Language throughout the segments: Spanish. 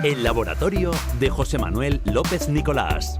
El laboratorio de José Manuel López Nicolás.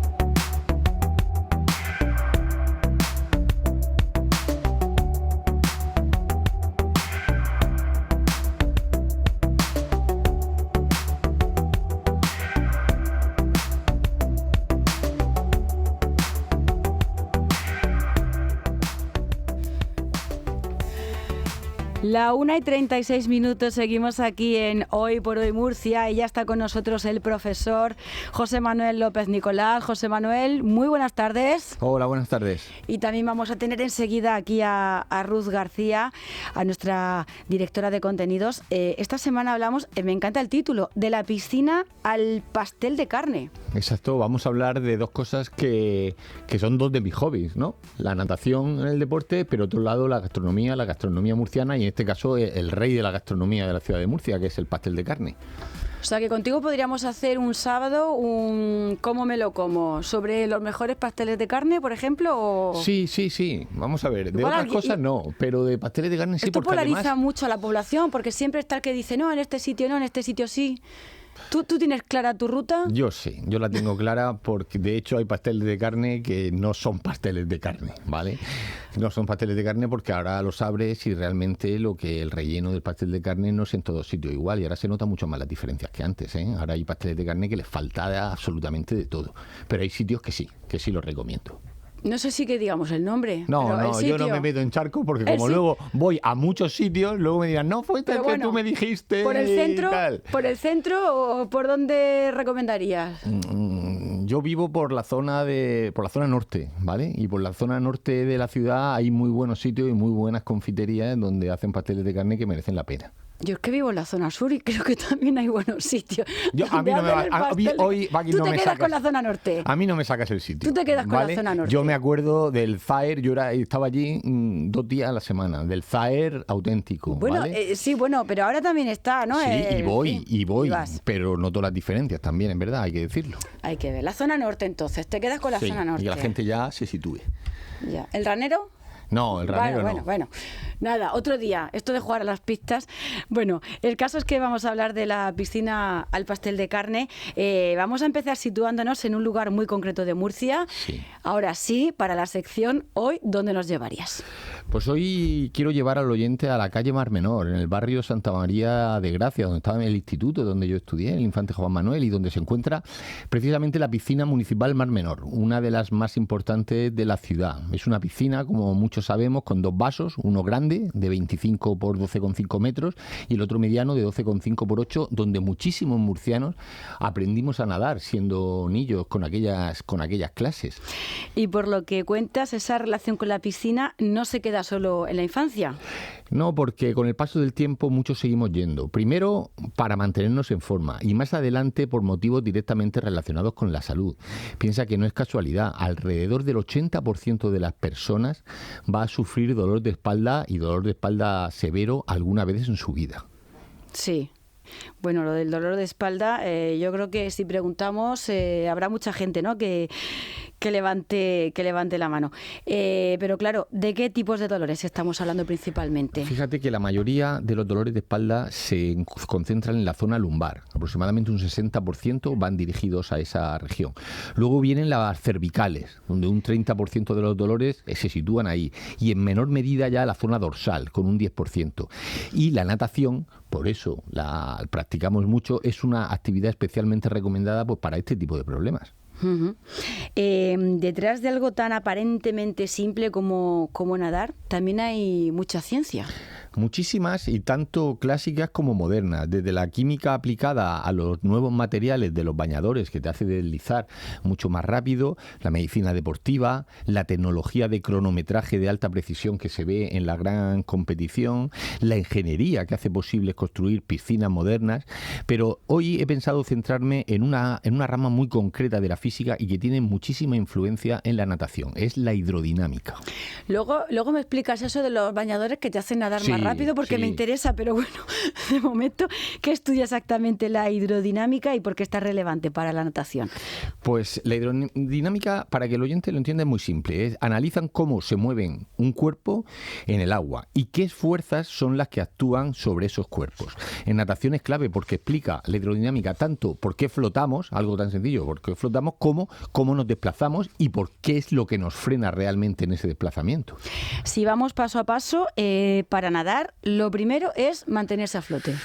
La 1:36, seguimos aquí en Hoy por Hoy Murcia y ya está con nosotros el profesor José Manuel López Nicolás. José Manuel, muy buenas tardes. Hola, buenas tardes. Y también vamos a tener enseguida aquí a Ruth García, a nuestra directora de contenidos. Esta semana hablamos, me encanta el título, de la piscina al pastel de carne. Exacto, vamos a hablar de dos cosas que son dos de mis hobbies, ¿no? La natación en el deporte, pero otro lado la gastronomía murciana y en este caso el rey de la gastronomía de la ciudad de Murcia, que es el pastel de carne. O sea que contigo podríamos hacer un sábado un ¿cómo me lo como? ¿Sobre los mejores pasteles de carne, por ejemplo? O... Sí. Vamos a ver, de Igual otras cosas no, pero de pasteles de carne sí, esto porque polariza además... mucho a la población, porque siempre está el que dice, no, en este sitio no, en este sitio sí. ¿Tú tienes clara tu ruta? Yo sí, yo la tengo clara porque de hecho hay pasteles de carne que no son pasteles de carne, ¿vale? No son pasteles de carne porque ahora lo sabes y realmente lo que el relleno del pastel de carne no es en todos sitios igual y ahora se nota mucho más las diferencias que antes, ¿eh? Ahora hay pasteles de carne que les falta absolutamente de todo, pero hay sitios que sí los recomiendo. No sé si que digamos el nombre. No, yo no me meto en charco porque como luego voy a muchos sitios, luego me dirán, no fue el que tú me dijiste. ¿Por el centro o por dónde recomendarías? Yo vivo por la zona norte, ¿vale? Y por la zona norte de la ciudad hay muy buenos sitios y muy buenas confiterías donde hacen pasteles de carne que merecen la pena. Yo es que vivo en la zona sur y creo que también hay buenos sitios. A mí no me va. Hoy tú te quedas con la zona norte. A mí no me sacas el sitio. Tú te quedas con la zona norte. Yo me acuerdo del Zaer, estaba allí 2 días a la semana, del Zaer auténtico. Bueno, ¿vale? Sí, pero ahora también está, ¿no? Sí, y voy, y pero noto las diferencias también, en verdad, hay que decirlo. Hay que ver. La zona norte, entonces, te quedas con la zona norte. Y que la gente ya se sitúe. Ya. ¿El ranero? No, el ranero no. Bueno, nada, otro día, esto de jugar a las pistas. Bueno, el caso es que vamos a hablar de la piscina al pastel de carne. Vamos a empezar situándonos en un lugar muy concreto de Murcia. Sí. Ahora sí, para la sección Hoy, ¿dónde nos llevarías? Pues hoy quiero llevar al oyente a la calle Mar Menor, en el barrio Santa María de Gracia, donde estaba el instituto donde yo estudié, el Infante Juan Manuel, y donde se encuentra precisamente la piscina municipal Mar Menor, una de las más importantes de la ciudad. Es una piscina, como muchos sabemos, con 2 vasos, uno grande de 25 por 12,5 metros y el otro mediano de 12,5 por 8, donde muchísimos murcianos aprendimos a nadar siendo niños con aquellas clases. Y por lo que cuentas, esa relación con la piscina no se queda solo en la infancia. No, porque con el paso del tiempo muchos seguimos yendo. Primero, para mantenernos en forma y más adelante por motivos directamente relacionados con la salud. Piensa que no es casualidad. Alrededor del 80% de las personas va a sufrir dolor de espalda y dolor de espalda severo alguna vez en su vida. Sí. Bueno, lo del dolor de espalda, yo creo que si preguntamos habrá mucha gente, ¿no? que levante la mano. Pero claro, ¿de qué tipos de dolores estamos hablando principalmente? Fíjate que la mayoría de los dolores de espalda se concentran en la zona lumbar. Aproximadamente un 60% van dirigidos a esa región. Luego vienen las cervicales, donde un 30% de los dolores se sitúan ahí. Y en menor medida ya la zona dorsal, con un 10%. Y la natación, por eso la practicamos mucho, es una actividad especialmente recomendada pues, para este tipo de problemas. Uh-huh. Detrás de algo tan aparentemente simple como nadar, también hay mucha ciencia. Muchísimas y tanto clásicas como modernas, desde la química aplicada a los nuevos materiales de los bañadores que te hace deslizar mucho más rápido, la medicina deportiva, la tecnología de cronometraje de alta precisión que se ve en la gran competición, la ingeniería que hace posible construir piscinas modernas, pero hoy he pensado centrarme en una rama muy concreta de la física y que tiene muchísima influencia en la natación, es la hidrodinámica. Luego me explicas eso de los bañadores que te hacen nadar más rápido. rápido porque me interesa, pero bueno, de momento, ¿qué estudia exactamente la hidrodinámica y por qué está relevante para la natación? Pues la hidrodinámica, para que el oyente lo entienda, es muy simple. Analizan cómo se mueven un cuerpo en el agua y qué fuerzas son las que actúan sobre esos cuerpos. En natación es clave porque explica la hidrodinámica tanto por qué flotamos, algo tan sencillo, por qué flotamos, como cómo nos desplazamos y por qué es lo que nos frena realmente en ese desplazamiento. Si vamos paso a paso, para nadar, lo primero es mantenerse a flote.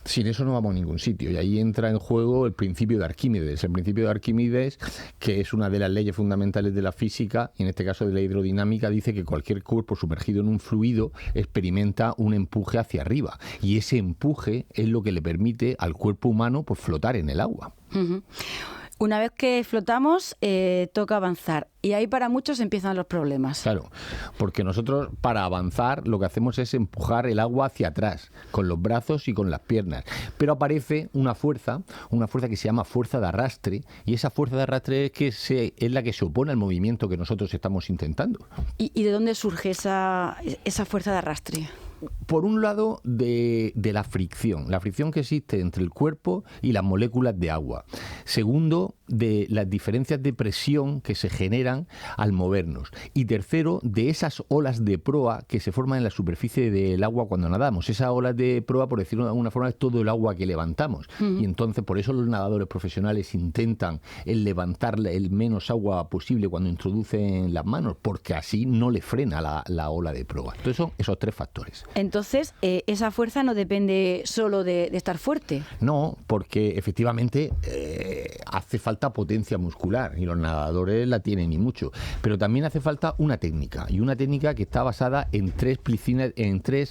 Sin eso no vamos a ningún sitio y ahí entra en juego el principio de Arquímedes. El principio de Arquímedes, que es una de las leyes fundamentales de la física, y en este caso de la hidrodinámica, dice que cualquier cuerpo sumergido en un fluido experimenta un empuje hacia arriba y ese empuje es lo que le permite al cuerpo humano pues flotar en el agua. Uh-huh. Una vez que flotamos, toca avanzar. Y ahí para muchos empiezan los problemas. Claro, porque nosotros para avanzar lo que hacemos es empujar el agua hacia atrás, con los brazos y con las piernas. Pero aparece una fuerza que se llama fuerza de arrastre, y esa fuerza de arrastre es la que se opone al movimiento que nosotros estamos intentando. ¿Y de dónde surge esa fuerza de arrastre? Por un lado, de la fricción que existe entre el cuerpo y las moléculas de agua. Segundo, de las diferencias de presión que se generan al movernos. Y tercero, de esas olas de proa que se forman en la superficie del agua cuando nadamos. Esas olas de proa, por decirlo de alguna forma, es todo el agua que levantamos. Uh-huh. Y entonces, por eso los nadadores profesionales intentan levantar el menos agua posible cuando introducen las manos, porque así no le frena la ola de proa. Entonces son esos tres factores. Entonces, esa fuerza no depende solo de estar fuerte. No, porque efectivamente hace falta potencia muscular y los nadadores la tienen y mucho. Pero también hace falta una técnica, y una técnica que está basada en tres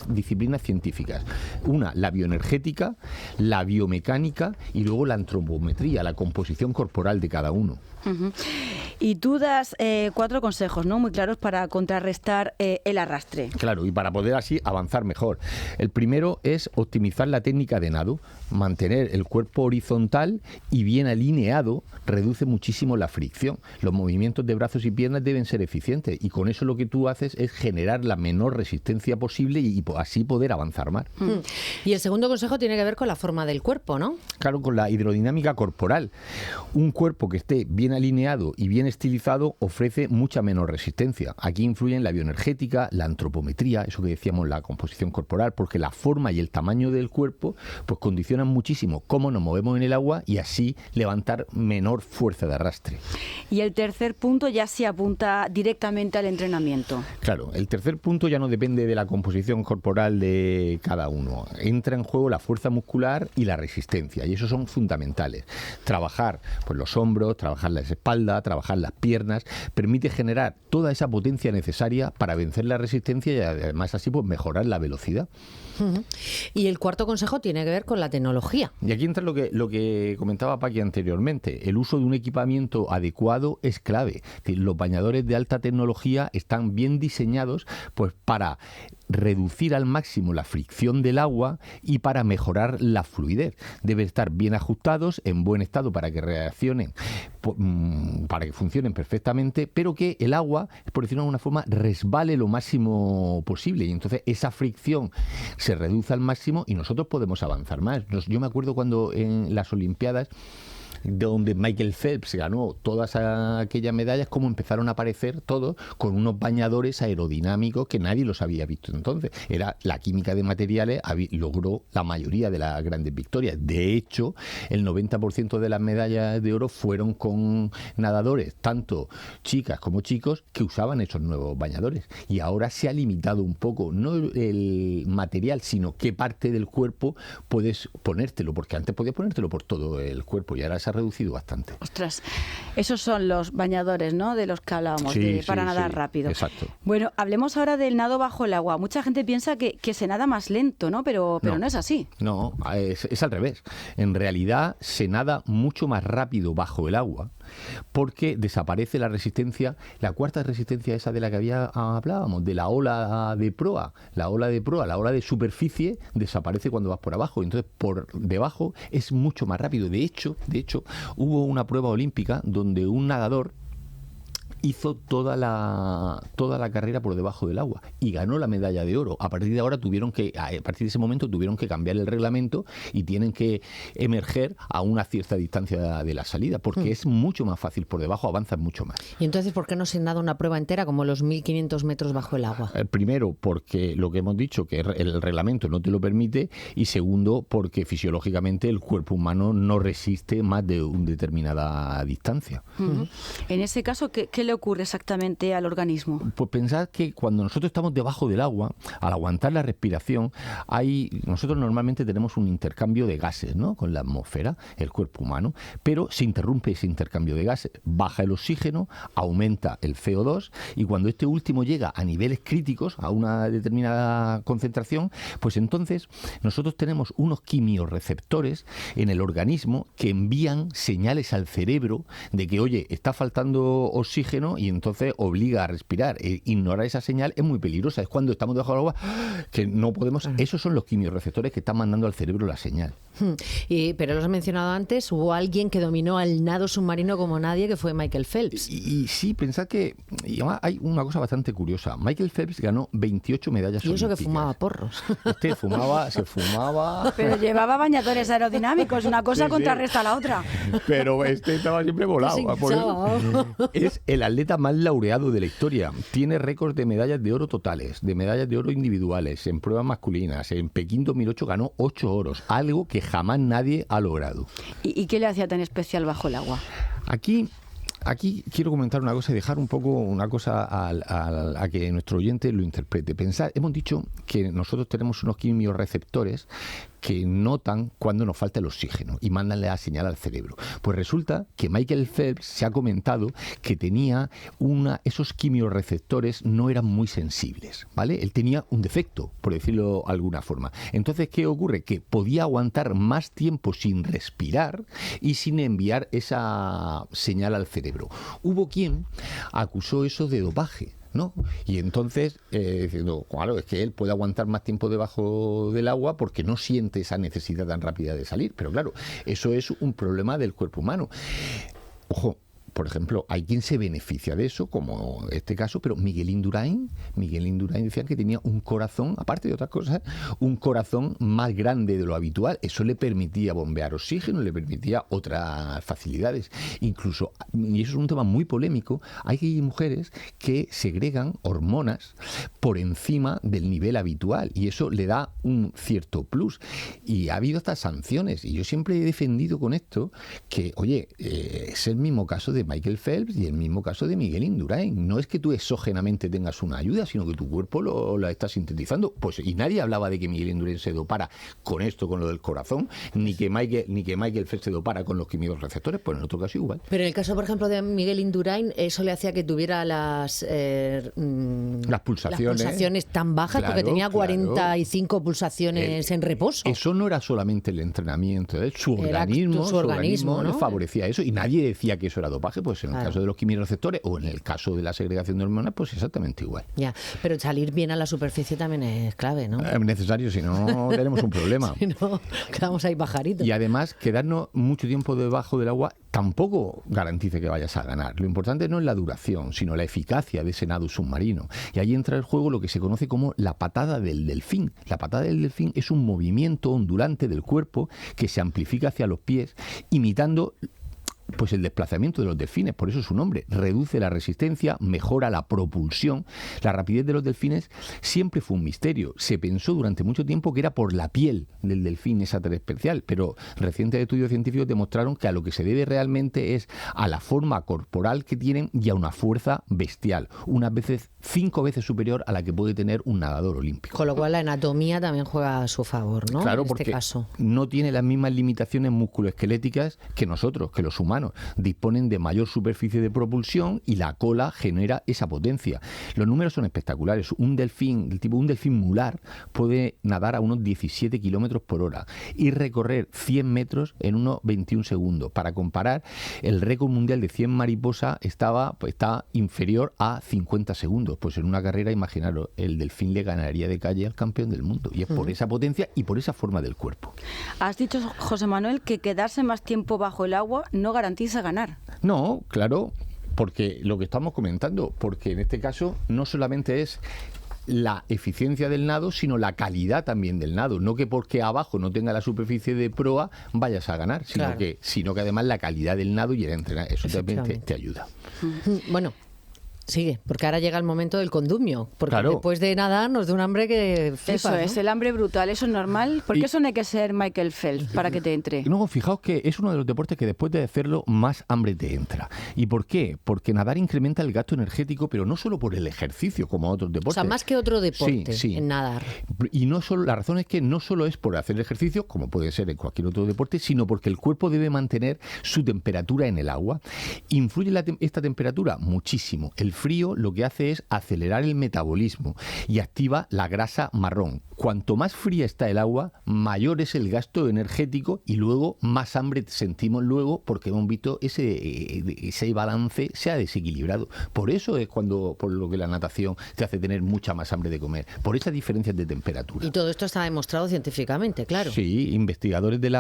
disciplinas científicas. Una, la bioenergética, la biomecánica y luego la antropometría, la composición corporal de cada uno. Uh-huh. Y tú das 4 consejos, ¿no?, muy claros para contrarrestar el arrastre. Claro, y para poder así avanzar mejor. El primero es optimizar la técnica de nado. Mantener el cuerpo horizontal y bien alineado reduce muchísimo la fricción. Los movimientos de brazos y piernas deben ser eficientes y con eso lo que tú haces es generar la menor resistencia posible y así poder avanzar más. Y el segundo consejo tiene que ver con la forma del cuerpo, ¿no? Claro, con la hidrodinámica corporal. Un cuerpo que esté bien alineado y bien estilizado ofrece mucha menos resistencia. Aquí influyen la bioenergética, la antropometría, eso que decíamos, la composición corporal, porque la forma y el tamaño del cuerpo pues condicionan muchísimo cómo nos movemos en el agua y así levantar menor fuerza de arrastre. Y el tercer punto ya se apunta directamente al entrenamiento. Claro, el tercer punto ya no depende de la composición corporal de cada uno. Entra en juego la fuerza muscular y la resistencia, y esos son fundamentales. Trabajar pues los hombros, trabajar la espalda, trabajar las piernas, permite generar toda esa potencia necesaria para vencer la resistencia y además así pues mejorar la velocidad. Uh-huh. Y el cuarto consejo tiene que ver con la tecnología. Y aquí entra lo que comentaba Paqui anteriormente. El uso de un equipamiento adecuado es clave. Es decir, los bañadores de alta tecnología están bien diseñados pues para reducir al máximo la fricción del agua y para mejorar la fluidez. Deben estar bien ajustados, en buen estado para que reaccionen, para que funcionen perfectamente, pero que el agua, por decirlo de alguna forma, resbale lo máximo posible y entonces esa fricción se reduce al máximo y nosotros podemos avanzar más. Yo me acuerdo cuando en las Olimpiadas, donde Michael Phelps ganó todas aquellas medallas, como empezaron a aparecer todos con unos bañadores aerodinámicos que nadie los había visto entonces. Era la química de materiales, logró la mayoría de las grandes victorias. De hecho, el 90% de las medallas de oro fueron con nadadores, tanto chicas como chicos, que usaban esos nuevos bañadores. Y ahora se ha limitado un poco, no el material, sino qué parte del cuerpo puedes ponértelo, porque antes podías ponértelo por todo el cuerpo y ahora se ha reducido bastante. Ostras, esos son los bañadores, ¿no?, de los que hablábamos, para nadar rápido. Exacto. Bueno, hablemos ahora del nado bajo el agua. Mucha gente piensa que se nada más lento, ¿no? Pero no es así. No, es al revés. En realidad se nada mucho más rápido bajo el agua porque desaparece la resistencia, la cuarta resistencia esa de la que hablábamos, de la ola de proa. La ola de superficie desaparece cuando vas por abajo. Entonces, por debajo es mucho más rápido. De hecho, hubo una prueba olímpica donde un nadador hizo toda la carrera por debajo del agua y ganó la medalla de oro. A partir de ese momento tuvieron que cambiar el reglamento y tienen que emerger a una cierta distancia de la salida, porque es mucho más fácil por debajo, avanzan mucho más. ¿Y entonces por qué no se nada una prueba entera como los 1.500 metros bajo el agua? Primero, porque lo que hemos dicho, que el reglamento no te lo permite, y segundo, porque fisiológicamente el cuerpo humano no resiste más de una determinada distancia. En ese caso, ¿qué le ocurre exactamente al organismo? Pues pensad que cuando nosotros estamos debajo del agua, al aguantar la respiración, nosotros normalmente tenemos un intercambio de gases, ¿no?, con la atmósfera, el cuerpo humano, pero se interrumpe ese intercambio de gases, baja el oxígeno, aumenta el CO2, y cuando este último llega a niveles críticos, a una determinada concentración, pues entonces nosotros tenemos unos quimiorreceptores en el organismo que envían señales al cerebro de que, oye, está faltando oxígeno, y entonces obliga a respirar. Ignorar esa señal es muy peligrosa. Es cuando estamos debajo del agua que no podemos... Esos son los quimiorreceptores que están mandando al cerebro la señal. Pero lo has mencionado antes, hubo alguien que dominó el nado submarino como nadie, que fue Michael Phelps. Y sí, pensad que hay una cosa bastante curiosa. Michael Phelps ganó 28 medallas olímpicas. Y eso que fumaba porros. Se fumaba... Pero llevaba bañadores aerodinámicos, una cosa contrarresta a la otra. Pero estaba siempre volado. Es el atleta más laureado de la historia. Tiene récords de medallas de oro totales, de medallas de oro individuales, en pruebas masculinas. En Pekín 2008 ganó 8 oros, algo que jamás nadie ha logrado. ¿Y qué le hacía tan especial bajo el agua? Aquí quiero comentar una cosa y dejar un poco una cosa a que nuestro oyente lo interprete. Hemos dicho que nosotros tenemos unos quimiorreceptores que notan cuando nos falta el oxígeno y mandan la señal al cerebro. Pues resulta que Michael Phelps se ha comentado que tenía esos quimiorreceptores no eran muy sensibles, ¿vale? Él tenía un defecto, por decirlo de alguna forma. Entonces, ¿qué ocurre? Que podía aguantar más tiempo sin respirar y sin enviar esa señal al cerebro. Hubo quien acusó eso de dopaje, ¿no? Y entonces, diciendo, claro, es que él puede aguantar más tiempo debajo del agua porque no siente esa necesidad tan rápida de salir. Pero claro, eso es un problema del cuerpo humano. Ojo, por ejemplo, hay quien se beneficia de eso, como este caso, pero Miguel Indurain decía que tenía un corazón, aparte de otras cosas, un corazón más grande de lo habitual. Eso le permitía bombear oxígeno, le permitía otras facilidades. Incluso, y eso es un tema muy polémico, hay mujeres que segregan hormonas por encima del nivel habitual, y eso le da un cierto plus. Y ha habido hasta sanciones, y yo siempre he defendido con esto que, oye, es el mismo caso de Michael Phelps y el mismo caso de Miguel Indurain. No es que tú exógenamente tengas una ayuda, sino que tu cuerpo la está sintetizando. Pues, y nadie hablaba de que Miguel Indurain se dopara con esto, con lo del corazón, ni que Michael Phelps se dopara con los quimiorreceptores, pues en otro caso igual. Pero en el caso, por ejemplo, de Miguel Indurain, eso le hacía que tuviera las pulsaciones tan bajas, porque tenía 45 pulsaciones en reposo. Eso no era solamente el entrenamiento, su organismo le favorecía eso, y nadie decía que eso era dopaje. Pues en el caso de los quimiorreceptores o en el caso de la segregación de hormonas, pues exactamente igual. Ya, pero salir bien a la superficie también es clave, ¿no? Es necesario, si no tenemos un problema. Si no, quedamos ahí pajaritos. Y además, quedarnos mucho tiempo debajo del agua tampoco garantiza que vayas a ganar. Lo importante no es la duración, sino la eficacia de ese nado submarino. Y ahí entra en juego lo que se conoce como la patada del delfín. La patada del delfín es un movimiento ondulante del cuerpo que se amplifica hacia los pies, imitando pues el desplazamiento de los delfines, por eso su nombre. Reduce la resistencia, mejora la propulsión. La rapidez de los delfines siempre fue un misterio. Se pensó durante mucho tiempo que era por la piel del delfín esa tan especial, pero recientes estudios científicos demostraron que a lo que se debe realmente es a la forma corporal que tienen y a una fuerza bestial, unas veces 5 veces superior a la que puede tener un nadador olímpico. Con lo cual la anatomía también juega a su favor, ¿no? Claro, en porque este caso no tiene las mismas limitaciones musculoesqueléticas que nosotros, que los humanos. Disponen de mayor superficie de propulsión y la cola genera esa potencia. Los números son espectaculares. Un delfín mular puede nadar a unos 17 kilómetros por hora y recorrer 100 metros en unos 21 segundos. Para comparar, el récord mundial de 100 mariposa está inferior a 50 segundos. Pues en una carrera, imaginaros, el delfín le ganaría de calle al campeón del mundo. Y es por esa potencia y por esa forma del cuerpo. Has dicho, José Manuel, que quedarse más tiempo bajo el agua no garantiza ganar. No, claro. porque lo que estamos comentando, porque en este caso no solamente es la eficiencia del nado, sino la calidad también del nado. No que porque abajo no tenga la superficie de proa vayas a ganar, sino, claro, sino que además la calidad del nado y el entrenar, eso también te ayuda. Bueno, sigue, porque ahora llega el momento del condumio, porque Claro. después de nadar nos da un hambre que flipas, Eso ¿no? es, el hambre brutal, eso es normal. ¿Por Y- qué eso no hay que ser Michael Phelps para que te entre? No, fijaos que es uno de los deportes que después de hacerlo más hambre te entra. ¿Y por qué? Porque nadar incrementa el gasto energético, pero no solo por el ejercicio como otros O deportes. sea, más que otro deporte Sí. en nadar. Y no solo, la razón es que no solo es por hacer ejercicio, como puede ser en cualquier otro deporte, sino porque el cuerpo debe mantener su temperatura en el agua. ¿Influye esta temperatura? Muchísimo. El frío lo que hace es acelerar el metabolismo y activa la grasa marrón. Cuanto más fría está el agua, mayor es el gasto energético y luego más hambre sentimos luego porque hemos visto ese balance se ha desequilibrado. Por eso es por lo que la natación te hace tener mucha más hambre de comer, por esas diferencias de temperatura. Y todo esto está demostrado científicamente, claro. Sí, investigadores de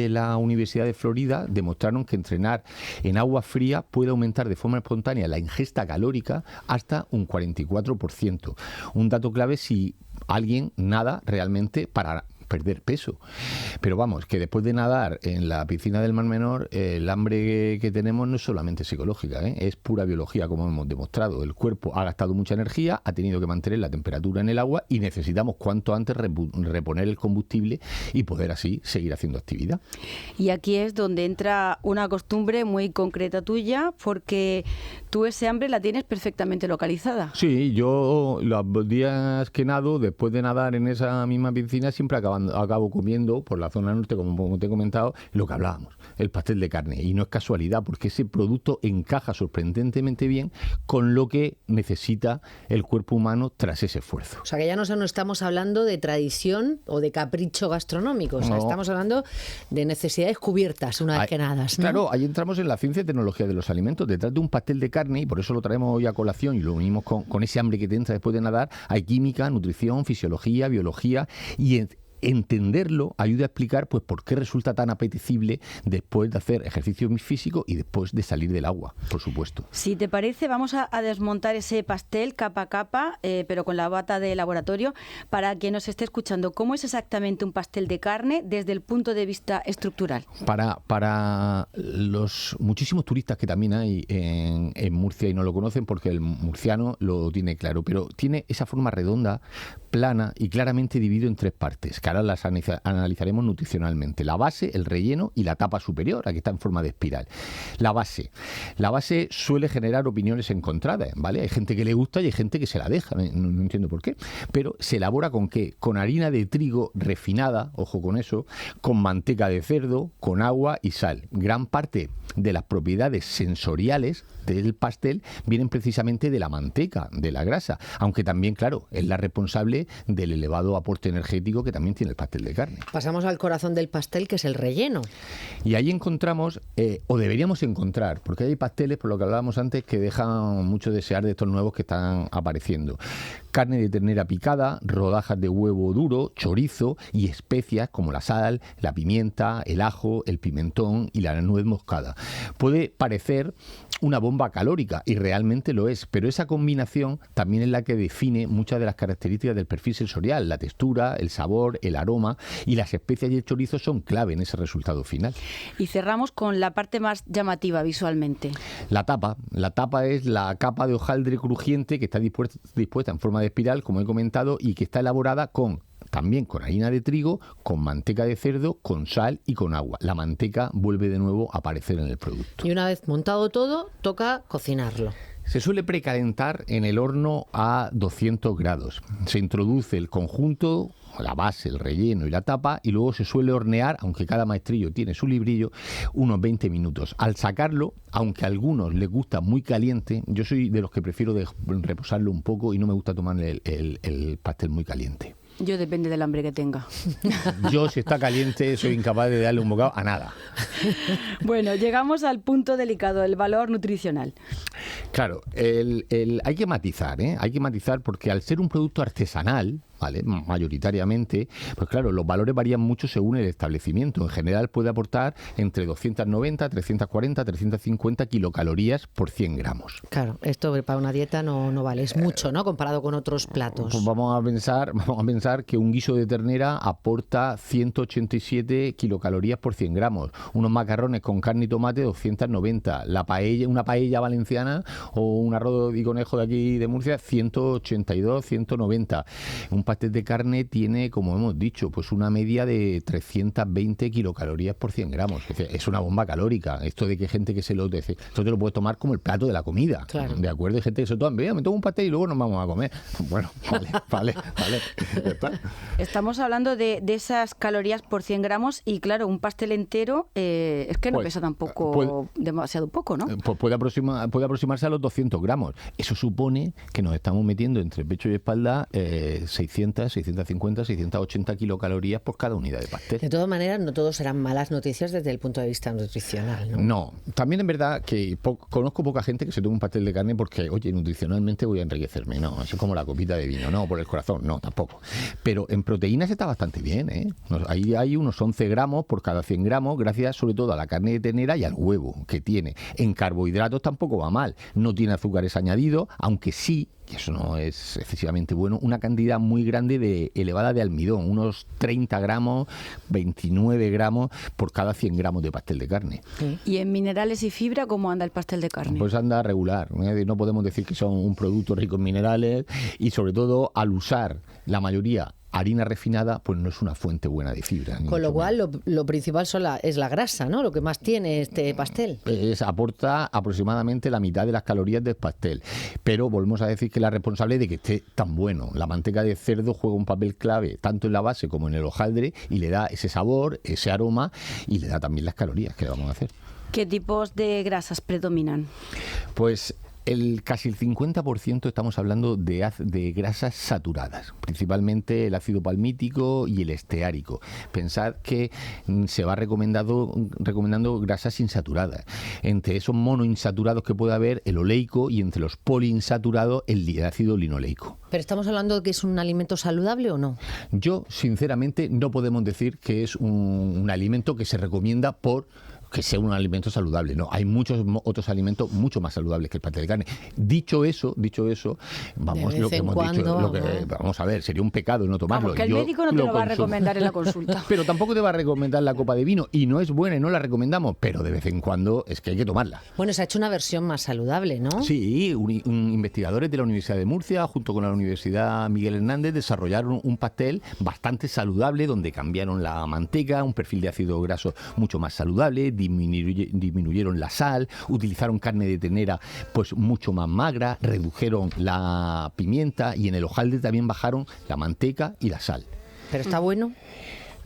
la Universidad de Florida demostraron que entrenar en agua fría puede aumentar de forma espontánea la ingesta calórica hasta un 44%. Un dato clave si alguien nada realmente para perder peso. Pero vamos, que después de nadar en la piscina del Mar Menor, el hambre que tenemos no es solamente psicológica, es pura biología, como hemos demostrado. El cuerpo ha gastado mucha energía, ha tenido que mantener la temperatura en el agua y necesitamos cuanto antes reponer el combustible y poder así seguir haciendo actividad. Y aquí es donde entra una costumbre muy concreta tuya, porque tú ese hambre la tienes perfectamente localizada. Sí, yo los días que nado, después de nadar en esa misma piscina, siempre acabo comiendo por la zona norte, como te he comentado, lo que hablábamos, el pastel de carne. Y no es casualidad, porque ese producto encaja sorprendentemente bien con lo que necesita el cuerpo humano tras ese esfuerzo. O sea, que ya no estamos hablando de tradición o de capricho gastronómico, o sea, No. estamos hablando de necesidades cubiertas una vez que nadas, ¿no? Claro, ahí entramos en la ciencia y tecnología de los alimentos. Detrás de un pastel de carne, y por eso lo traemos hoy a colación y lo unimos con ese hambre que te entra después de nadar, hay química, nutrición, fisiología, biología y entenderlo ayuda a explicar pues por qué resulta tan apetecible después de hacer ejercicio físico y después de salir del agua, por supuesto. Si te parece, vamos a desmontar ese pastel capa a capa, pero con la bata de laboratorio, para quien nos esté escuchando. ¿Cómo es exactamente un pastel de carne desde el punto de vista estructural? Para los muchísimos turistas que también hay en Murcia y no lo conocen porque el murciano lo tiene claro, pero tiene esa forma redonda, plana y claramente dividido en tres partes, que ahora las analizaremos nutricionalmente. La base, el relleno y la tapa superior, aquí está en forma de espiral. La base suele generar opiniones encontradas, ¿vale? Hay gente que le gusta y hay gente que se la deja, no entiendo por qué, pero se elabora ¿con qué? Con harina de trigo refinada, ojo con eso, con manteca de cerdo, con agua y sal. Gran parte de las propiedades sensoriales del pastel vienen precisamente de la manteca, de la grasa, aunque también, claro, es la responsable del elevado aporte energético que también tiene el pastel de carne. Pasamos al corazón del pastel, que es el relleno. Y ahí encontramos, o deberíamos encontrar, porque hay pasteles, por lo que hablábamos antes, que dejan mucho desear de estos nuevos que están apareciendo. Carne de ternera picada, rodajas de huevo duro, chorizo y especias como la sal, la pimienta, el ajo, el pimentón y la nuez moscada. Puede parecer una bomba calórica y realmente lo es, pero esa combinación también es la que define muchas de las características del perfil sensorial, la textura, el sabor, el aroma, y las especias y el chorizo son clave en ese resultado final. Y cerramos con la parte más llamativa visualmente. La tapa es la capa de hojaldre crujiente que está dispuesta en forma de espiral, como he comentado, y que está elaborada también con harina de trigo, con manteca de cerdo, con sal y con agua. La manteca vuelve de nuevo a aparecer en el producto. Y una vez montado todo, toca cocinarlo. Se suele precalentar en el horno a 200 grados. Se introduce el conjunto, la base, el relleno y la tapa, y luego se suele hornear, aunque cada maestrillo tiene su librillo, unos 20 minutos. Al sacarlo, aunque a algunos les gusta muy caliente, yo soy de los que prefiero reposarlo un poco y no me gusta tomar el pastel muy caliente. Yo depende del hambre que tenga. Yo, si está caliente, soy incapaz de darle un bocado a nada. Bueno, llegamos al punto delicado, el valor nutricional. Claro, hay que matizar, hay que matizar porque al ser un producto artesanal, ¿vale? Mayoritariamente, pues claro, los valores varían mucho según el establecimiento. En general puede aportar entre 290, 340, 350 kilocalorías por 100 gramos. Claro, esto para una dieta no vale, es mucho, ¿no? Comparado con otros platos. Pues vamos a pensar que un guiso de ternera aporta 187 kilocalorías por 100 gramos. Unos macarrones con carne y tomate, 290. Una paella valenciana o un arroz y conejo de aquí de Murcia, 182, 190. Un pastel de carne tiene, como hemos dicho, pues una media de 320 kilocalorías por 100 gramos. Es una bomba calórica. Esto de que gente que se lo dice, esto te lo puedes tomar como el plato de la comida. Claro. ¿De acuerdo? Hay gente que se toma, me tomo un pastel y luego nos vamos a comer. Bueno, vale. Ya está. Estamos hablando de esas calorías por 100 gramos y claro, un pastel entero es que no Pues, pesa tampoco demasiado poco, ¿no? Pues puede aproximarse a los 200 gramos. Eso supone que nos estamos metiendo entre pecho y espalda 600, 650, 680 kilocalorías por cada unidad de pastel. De todas maneras, no todo serán malas noticias desde el punto de vista nutricional, ¿no? No, también es verdad que conozco poca gente que se tome un pastel de carne porque, oye, nutricionalmente voy a enriquecerme. No, eso es como la copita de vino. No, por el corazón, no, tampoco. Pero en proteínas está bastante bien, ¿eh? Ahí hay unos 11 gramos por cada 100 gramos, gracias sobre todo a la carne de ternera y al huevo que tiene. En carbohidratos tampoco va mal. No tiene azúcares añadidos, aunque sí, y eso no es excesivamente bueno, una cantidad muy grande elevada de almidón, unos 30 gramos, 29 gramos por cada 100 gramos de pastel de carne. ¿Y en minerales y fibra cómo anda el pastel de carne? Pues anda regular, no podemos decir que son un producto rico en minerales y sobre todo al usar la mayoría harina refinada, pues no es una fuente buena de fibra. Con lo cual, lo principal es la grasa, ¿no? Lo que más tiene este pastel. Aporta aproximadamente la mitad de las calorías del pastel. Pero volvemos a decir que la responsable de que esté tan bueno. La manteca de cerdo juega un papel clave, tanto en la base como en el hojaldre, y le da ese sabor, ese aroma, y le da también las calorías que le vamos a hacer. ¿Qué tipos de grasas predominan? Pues casi el 50% estamos hablando de grasas saturadas, principalmente el ácido palmítico y el esteárico. Pensad que se va recomendando grasas insaturadas. Entre esos monoinsaturados que puede haber, el oleico, y entre los poliinsaturados, el ácido linoleico. ¿Pero estamos hablando de que es un alimento saludable o no? Yo, sinceramente, no podemos decir que es un alimento que se recomienda por que sea un alimento saludable. No, hay muchos otros alimentos mucho más saludables que el pastel de carne. Dicho eso, vamos, lo que hemos dicho, vamos a ver, sería un pecado no tomarlo. Vamos, que el médico no te lo va a recomendar en la consulta. Pero tampoco te va a recomendar la copa de vino, y no es buena y no la recomendamos, pero de vez en cuando es que hay que tomarla. Bueno, se ha hecho una versión más saludable, ¿no? Sí, investigadores de la Universidad de Murcia, junto con la Universidad Miguel Hernández, desarrollaron un pastel bastante saludable, donde cambiaron la manteca, un perfil de ácido graso mucho más saludable, disminuyeron la sal, utilizaron carne de ternera pues mucho más magra, redujeron la pimienta, y en el hojaldre también bajaron la manteca y la sal. ¿Pero está bueno?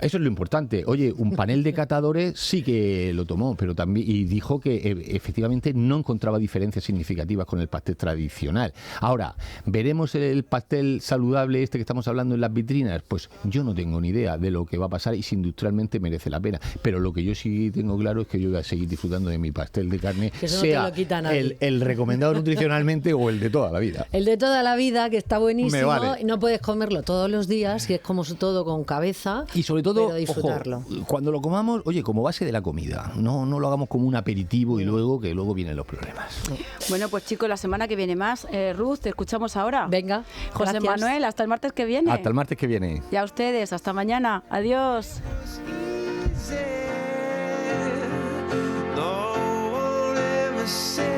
Eso es lo importante. Oye, un panel de catadores sí que lo tomó, pero también, y dijo que efectivamente no encontraba diferencias significativas con el pastel tradicional. Ahora, ¿veremos el pastel saludable este que estamos hablando en las vitrinas? Pues yo no tengo ni idea de lo que va a pasar y si industrialmente merece la pena. Pero lo que yo sí tengo claro es que yo voy a seguir disfrutando de mi pastel de carne, sea el recomendado nutricionalmente o el de toda la vida. El de toda la vida, que está buenísimo. Me vale. No puedes comerlo todos los días, y es como todo con cabeza. Y sobre todo, pero disfrutarlo. ojo, cuando lo comamos, oye, como base de la comida, no lo hagamos como un aperitivo y luego vienen los problemas. Bueno, pues chicos, la semana que viene más. Ruth, te escuchamos ahora. Venga, José gracias. Manuel, hasta el martes que viene. Hasta el martes que viene. Y a ustedes, hasta mañana. Adiós. No one ever said